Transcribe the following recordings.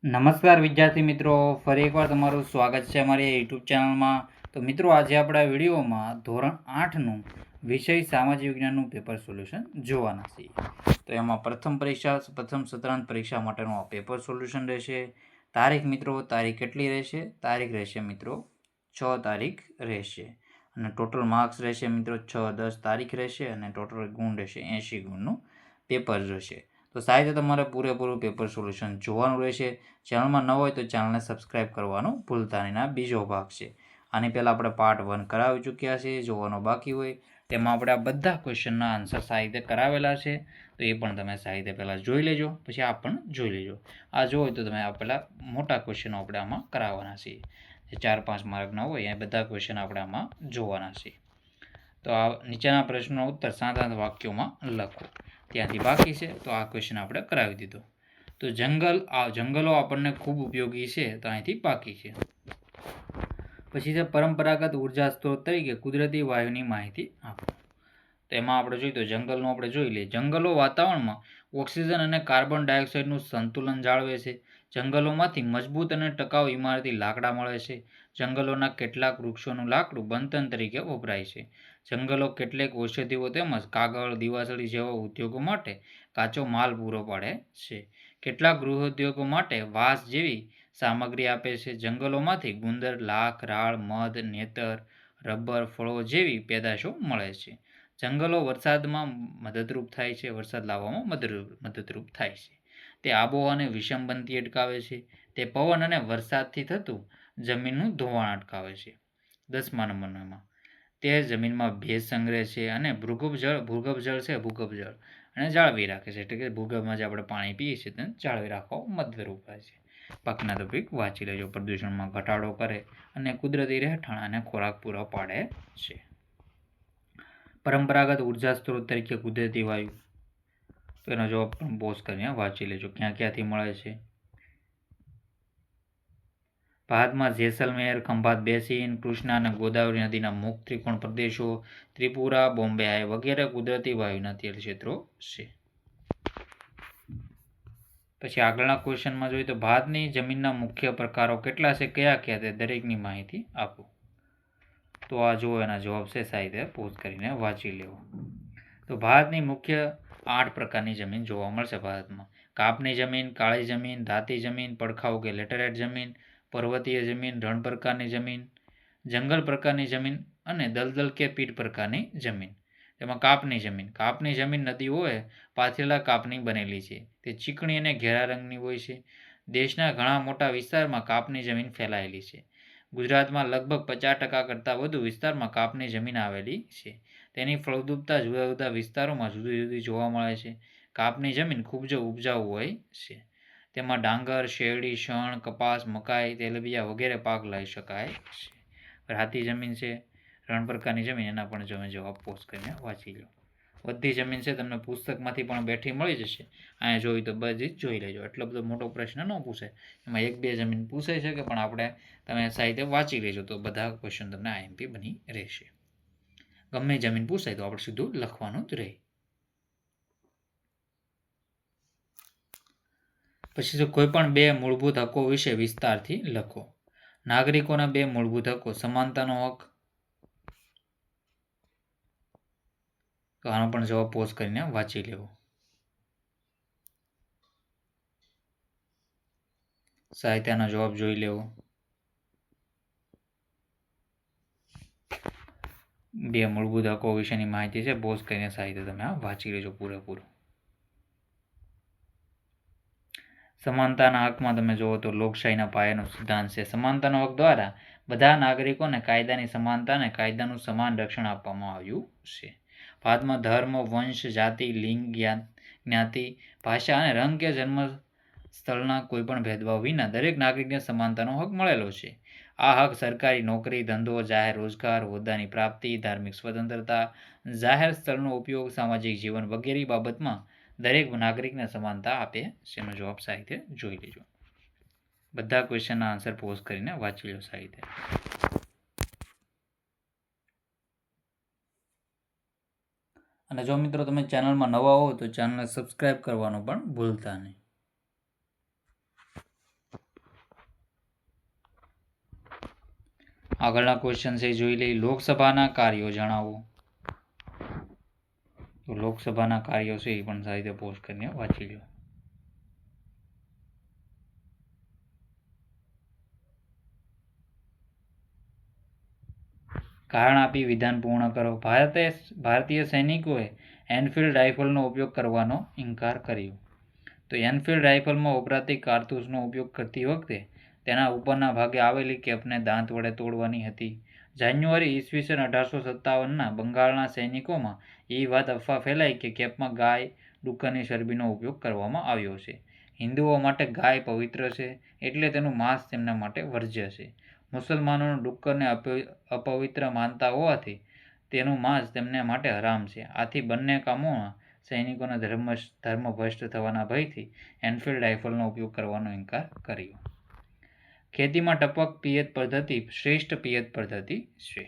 નમસ્કાર વિદ્યાર્થી મિત્રો, ફરી એકવાર તમારું સ્વાગત છે અમારી યુટ્યુબ ચેનલમાં. તો મિત્રો, આજે આપણા વિડીયોમાં ધોરણ 8નું વિષય સામાજિક વિજ્ઞાનનું પેપર સોલ્યુશન જોવાના છીએ. તો એમાં પ્રથમ સત્રાંત પરીક્ષા માટેનું આ પેપર સોલ્યુશન રહેશે. તારીખ કેટલી રહેશે? તારીખ રહેશે મિત્રો 6 તારીખ રહેશે. અને ટોટલ માર્ક્સ રહેશે મિત્રો 6-10 તારીખ રહેશે. અને ટોટલ ગુણ રહેશે 80 ગુણનું પેપર રહેશે. તો સાહેબ તમારે પૂરેપૂરું પેપર સોલ્યુશન જોવાનું રહેશે. ચેનલમાં ન હોય તો ચેનલને સબસ્ક્રાઈબ કરવાનું ભૂલતા નહીં. આ બીજો ભાગ છે. આની પહેલાં આપણે પાર્ટ 1 કરાવી ચૂક્યા છીએ. જોવાનો બાકી હોય તેમાં આપણે આ બધા ક્વેશ્ચનના આન્સર સાહિત્ય કરાવેલા છે. તો એ પણ તમે સાહિત્ય પહેલાં જોઈ લેજો, પછી આ પણ જોઈ લેજો. આ જો હોય તો તમે આ પહેલાં મોટા ક્વેશ્ચનો આપણે આમાં કરાવવાના છીએ. જે 4-5 માર્કના હોય એ બધા ક્વેશ્ચન આપણે આમાં જોવાના છીએ. તો આ નીચેના પ્રશ્નનો ઉત્તર 7 વાક્યોમાં લખો. ત્યાંથી બાકી છે તો આ ક્વેશ્ચન આપણે કરાવી દીધો. તો જંગલો આપણને ખૂબ ઉપયોગી છે, તો અહીંથી બાકી છે. પછી છે પરંપરાગત ઉર્જા સ્ત્રોત તરીકે કુદરતી વાયુની માહિતી આપો. તો એમાં આપણે જોઈએ તો જંગલનું આપણે જોઈ લઈએ. જંગલો વાતાવરણમાં ઓક્સિજન અને કાર્બન ડાયોક્સાઇડનું સંતુલન જાળવે છે. જંગલોમાંથી મજબૂત અને ટકાઉ ઇમારતી લાકડા મળે છે. જંગલોના કેટલાક વૃક્ષોનું લાકડું બંધન તરીકે વપરાય છે. જંગલો કેટલીક ઔષધિઓ તેમજ કાગળ, દિવાસળી જેવા ઉદ્યોગો માટે કાચો માલ પૂરો પાડે છે. કેટલાક ગૃહોદ્યોગો માટે વાંસ જેવી સામગ્રી આપે છે. જંગલોમાંથી ગુંદર, લાખ, રાળ, મધ, નેતર, રબર, ફળો જેવી પેદાશો મળે છે. જંગલો વરસાદમાં મદદરૂપ થાય છે. વરસાદ લાવવામાં મદદરૂપ થાય છે. તે આબોહવાને વિષમ બનતી અટકાવે છે. તે પવન અને વરસાદથી થતું જમીનનું ધોવાણ અટકાવે છે. 10મા નંબરમાં તે જમીનમાં ભેજ સંગ્રહે છે અને ભૂગર્ભ જળ અને જાળવી રાખે છે. એટલે કે ભૂગર્ભમાં જે આપણે પાણી પીએ છીએ તેને જાળવી રાખવા મદદરૂપ થાય છે. પાકના ટોપિક વાંચી લેજો. પ્રદૂષણમાં ઘટાડો કરે અને કુદરતી રહેઠાણ અને ખોરાક પૂરો પાડે છે. પરંપરાગત ઉર્જા સ્ત્રોત તરીકે કુદરતી વાયુ, તો એનો જવાબ પણ પોઝ કરીને વાંચી લેજો ક્યાંથી મળે છે. ભારતમાં જેસલમેર, ખંભાત બેસીન, કૃષ્ણા અને ગોદાવરી નદીના મુખ્ય ત્રિકોણ પ્રદેશો, ત્રિપુરા, બોમ્બે હાઈ વગેરે કુદરતી વાયુના તેલ ક્ષેત્રો છે. પછી આગળના ક્વેશ્ચનમાં જોઈએ તો ભારતની જમીનના મુખ્ય પ્રકારો કેટલા છે, કયા તે દરેકની માહિતી આપો. તો આ જો એના જવાબ છે સાહિત્ય પોઝ કરીને વાંચી લેવો. તો ભારતની મુખ્ય 8 પ્રકારની જમીન જોવા મળશે ભારતમાં. કાપની જમીન, કાળી જમીન, ધાતી જમીન, પડખાઉ કે લેટેરાઇટ જમીન, પર્વતીય જમીન, રણ પ્રકારની જમીન, જંગલ પ્રકારની જમીન અને દલદલ કે પીટ પ્રકારની જમીન. તેમાં કાપની જમીન નદીઓએ પાથરેલા કાપની બનેલી છે. તે ચીકણી અને ઘેરા રંગની હોય છે. દેશના ઘણા મોટા વિસ્તારમાં કાપની જમીન ફેલાયેલી છે. ગુજરાતમાં લગભગ 50% કરતાં વધુ વિસ્તારમાં કાપની જમીન આવેલી છે. તેની ફળદ્રુપતા જુદા જુદા વિસ્તારોમાં જુદી જુદી જોવા મળે છે. કાપની જમીન ખૂબ જ ઉપજાઉ હોય છે. તેમાં ડાંગર, શેરડી, શણ, કપાસ, મકાઈ, તેલબિયા વગેરે પાક લઈ શકાય છે. રાતી જમીન છે, રણ પ્રકારની જમીન, એના પણ તમે જવાબ પોસ્ટ કરીને વાંચી લો. બધી જમીન છે તમને પુસ્તકમાંથી પણ બેઠી મળી જશે. અહીંયા જોઈ તો બધી જ જોઈ લેજો. એટલો બધો મોટો પ્રશ્ન ન પૂછે, એમાં 1-2 જમીન પૂછાઈ શકે, પણ આપણે તમે સાહિત્ય વાંચી લેજો તો બધા ક્વેશ્ચન તમને આઈએમપી બની રહેશે. ગમે જમીન પૂછાય તો આપણે સીધું લખવાનું જ રહે. પછી તો કોઈ પણ 2 મૂળભૂત હકો વિશે વિસ્તારથી લખો. નાગરિકોના 2 મૂળભૂત હકો, સમાનતાનો હક. તો આનો પણ જવાબ પોઝ કરીને વાંચી લેવો. સાહિત્યનો જવાબ જોઈ લેવો. 2 મૂળભૂત હકો વિશેની માહિતી છે, પોઝ કરીને સાહિત્ય તમે વાંચી લેજો પૂરેપૂરું. સમાનતાના હકમાં તમે જુઓ તો લોકશાહીના પાયાનો સિદ્ધાંત છે. સમાનતાનો હક દ્વારા બધા નાગરિકોને કાયદાની સમાનતા અને કાયદાનું સમાન રક્ષણ આપવામાં આવ્યું છે. ભારતમાં ધર્મ, વંશ, જાતિ, લિંગ, જ્ઞાતિ, ભાષા અને રંગ કે જન્મ સ્થળના કોઈપણ ભેદભાવ વિના દરેક નાગરિકને સમાનતાનો હક મળેલો છે. આ હક સરકારી નોકરી, ધંધો, જાહેર રોજગાર, હોદ્દાની પ્રાપ્તિ, ધાર્મિક સ્વતંત્રતા, જાહેર સ્થળનો ઉપયોગ, સામાજિક જીવન વગેરે બાબતમાં દરેક નાગરિકને સમાનતા આપે છે. એનો જવાબ સાહિત્ય જોઈ લેજો. બધા ક્વેશ્ચનના આન્સર પોઝ કરીને વાંચી લો સાહિત્ય. અને જો મિત્રો તમે ચેનલમાં નવા હો તો ચેનલને સબસ્ક્રાઈબ કરવાનું પણ ભૂલતા નહીં. આગળના ક્વેશ્ચન છે જોઈ લઈ. લોકસભાના કાર્યો જણાવો. તો લોકસભાના કાર્યો છે એ પણ સારી રીતે પોસ્ટ કરીને વાંચી લો. કારણ આપી વિધાન પૂર્ણ કરો. ભારતીય સૈનિકોએ એનફિલ્ડ રાઇફલનો ઉપયોગ કરવાનો ઇનકાર કર્યો. તો એનફિલ્ડ રાઇફલમાં વપરાતી કારતૂસનો ઉપયોગ કરતી વખતે તેના ઉપરના ભાગે આવેલી કેપને દાંત વડે તોડવાની હતી. જાન્યુઆરી ઈસવીસન 1857ના બંગાળના સૈનિકોમાં એ વાત અફવા ફેલાઈ કે કેપમાં ગાય ડુક્કરની ચરબીનો ઉપયોગ કરવામાં આવ્યો છે. હિન્દુઓ માટે ગાય પવિત્ર છે, એટલે તેનું માંસ તેમના માટે વર્જ્ય છે. મુસલમાનોને ડુક્કરને અપવિત્ર માનતા હોવાથી તેનું માંસ તેમના માટે હરામ છે. આથી બંને કામોમાં સૈનિકોને ધર્મભ્રષ્ટ થવાના ભયથી એનફિલ્ડ રાઇફલનો ઉપયોગ કરવાનો ઇનકાર કર્યો. ખેતીમાં ટપક પિયત પદ્ધતિ શ્રેષ્ઠ પિયત પદ્ધતિ છે.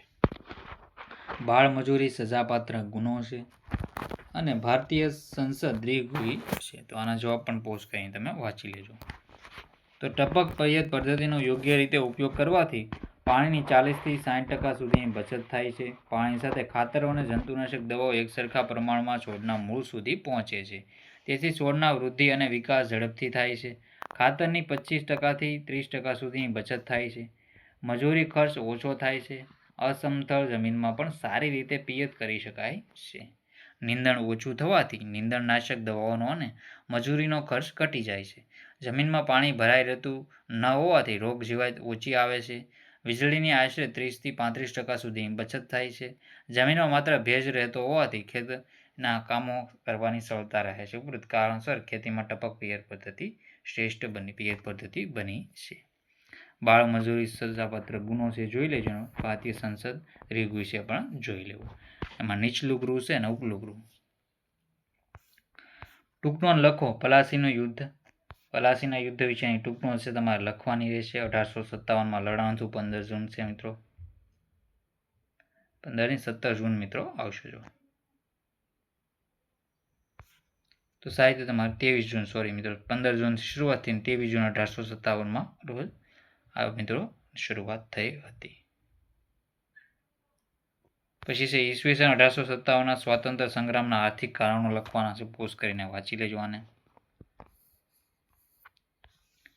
બાળમજૂરી સજાપાત્ર ગુનો છે અને ભારતીય સંસદ દ્વિગુહી છે. તો આના જવાબ પણ પોસ્ટ કરીને તમે વાંચી લેજો. તો ટપક પિયત પદ્ધતિનો યોગ્ય રીતે ઉપયોગ કરવાથી પાણીની 40થી 60% સુધીની બચત થાય છે. પાણી સાથે ખાતરો અને જંતુનાશક દવાઓ એકસરખા પ્રમાણમાં છોડના મૂળ સુધી પહોંચે છે. તેથી છોડના વૃદ્ધિ અને વિકાસ ઝડપથી થાય છે. ખાતરની 25%થી 30% સુધીની બચત થાય છે. મજૂરી ખર્ચ ઓછો થાય છે. અસમતળ જમીનમાં પણ સારી રીતે પિયત કરી શકાય છે. નીંદણ ઓછું થવાથી નીંદણનાશક દવાઓનો અને મજૂરીનો ખર્ચ ઘટી જાય છે. જમીનમાં પાણી ભરાઈ રહેતું ન હોવાથી રોગ જીવાત ઓછી આવે છે. વીજળીની આશરે 30થી 35% સુધીની બચત થાય છે. જમીનમાં માત્ર ભેજ રહેતો હોવાથી ખેતના કામો કરવાની સરળતા રહે છે. ઉપરોક્ત કારણસર ખેતીમાં ટપક પિયત પદ્ધતિ શ્રેષ્ઠ પિયત પદ્ધતિ બની છે. બાળમજૂરી સજાપાત્ર ગુનો છે જોઈ લેજો. ભારતીય સંસદ રીગ વિશે પણ જોઈ લેવું. એમાં નીચલું ગૃહ છે અને ઉપલું ગૃહ. ટૂંકનોંધ લખો. પલાસીના યુદ્ધ વિશેની ટૂંકનોંધ છે તમારે લખવાની રહેશે. 1857માં લડાણ થયું. 15 જૂન છે મિત્રો. 15 ની 17 જૂન મિત્રો આવશે જો. તો સાહિત્ય તમારે 23 જૂન સોરી મિત્રો 15 જૂનથી શરૂઆત થઈ 23 જૂન 1857માં રોજ આ મિત્રો શરૂઆત થઈ હતી. પછી છે ઈસવીસન 1857ના સ્વાતંત્ર્ય સંગ્રામના આર્થિક કારણો લખવાના છે. પોસ્ટ કરીને વાંચી લેજો આને.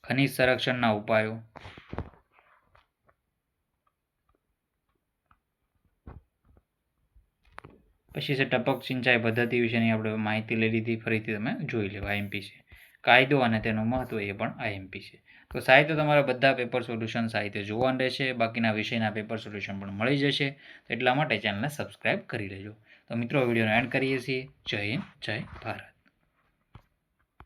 ખનિજ સંરક્ષણના ઉપાયો, પછી છે ટપક સિંચાઈ પદ્ધતિ વિશેની આપણે માહિતી લઈ લીધી. ફરીથી તમે જોઈ લેવા. આઈએમપી છે. કાયદો અને તેનું મહત્વ એ પણ આઈએમપી છે. તો સાહિત્ય તમારા બધા પેપર સોલ્યુશન સાહિત્ય જોવાનું રહેશે. બાકીના વિષયના પેપર સોલ્યુશન પણ મળી જશે. એટલા માટે ચેનલને સબસ્ક્રાઈબ કરી લેજો. તો મિત્રો વિડીયોનો એન્ડ કરીએ છીએ. જય હિન્દ, જય ભારત.